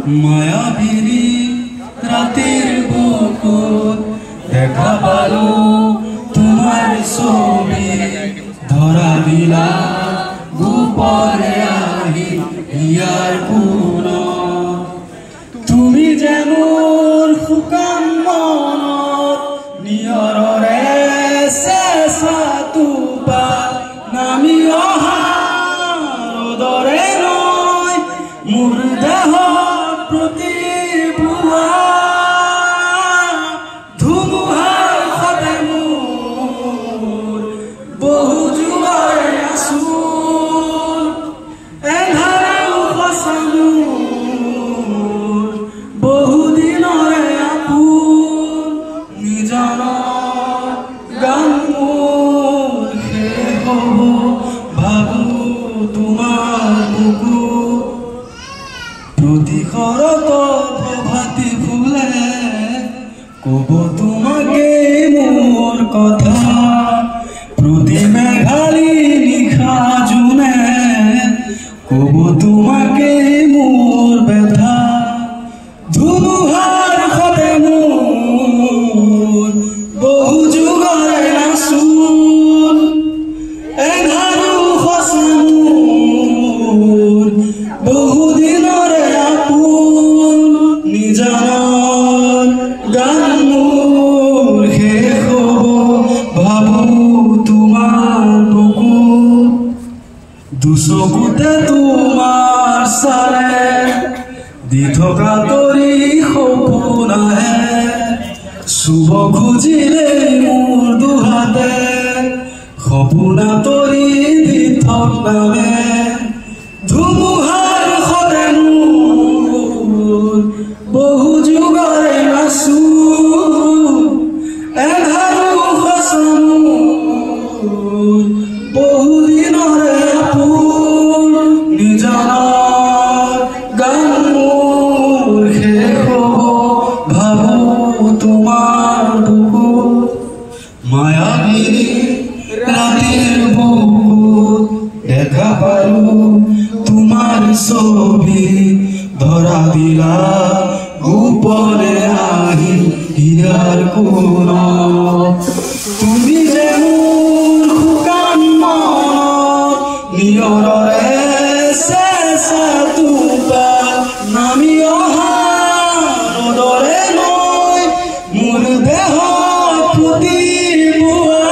মায়াবিনী ৰাতেৰ বুকুত দেখা পালো তোমাৰ ছবি ধৰা দিলা গোপনে আহি ইয়াৰ কোন তুমি যেন শুকান মনত নিয়ৰৰে চেঁচা টোপা নামি অহা ৰ'দৰে নৈ মোৰ দেহত প্ৰতিপুৱা ধুমুহাৰ সতে মোৰ বহু যুগৰে আচোন এন্ধাৰেও সঁচা মোৰ বহু দিনৰে আপোন নিজানৰ গান মোৰ শেষ হ'ব ভাবো তোমাৰ বুকুত প্ৰতিশৰত প্ৰভাতী ফুলে ক'ব তোমাকে মোৰ কথা প্ৰতি মেঘালী নিশা জোনে ক'ব তোমাকে মোৰ ব্যথা ধুমুহাৰ সতে মোৰ বহু যুগৰে নাচোন এন্ধাৰো সঁচা মোৰ বহু দিনৰে আপোন নিজানৰ গান মোৰ শেষ হ'ব ভাবো তোমাৰ বুকুত দুচকুতে তোমাৰ চালে দি থকা তৰি সপোন আহে চুব খুজিলে মোৰ দুহাতে সপোনা তৰি দি থক নামে ধুমুহাৰ সতে মোৰ বহু যুগৰে নাচোন এন্ধাৰো সঁচা মোৰ বহু দিনৰে আপোন নিজানৰ গান মোৰ শেষ হ'ব ভাবো তোমাৰ বুকুত মায়াবিনী ৰাতিৰ বুকুত দেখা পালো তোমাৰ ছবি ধৰা দিলা গোপনে আহি হিয়াৰ কোণত তুমি যে মোৰ শুকান মনত নিয়ৰৰে চেঁচা টোপা নামি অহা ৰ'দৰে নৈ মোৰ দেহত প্ৰতিপুৱা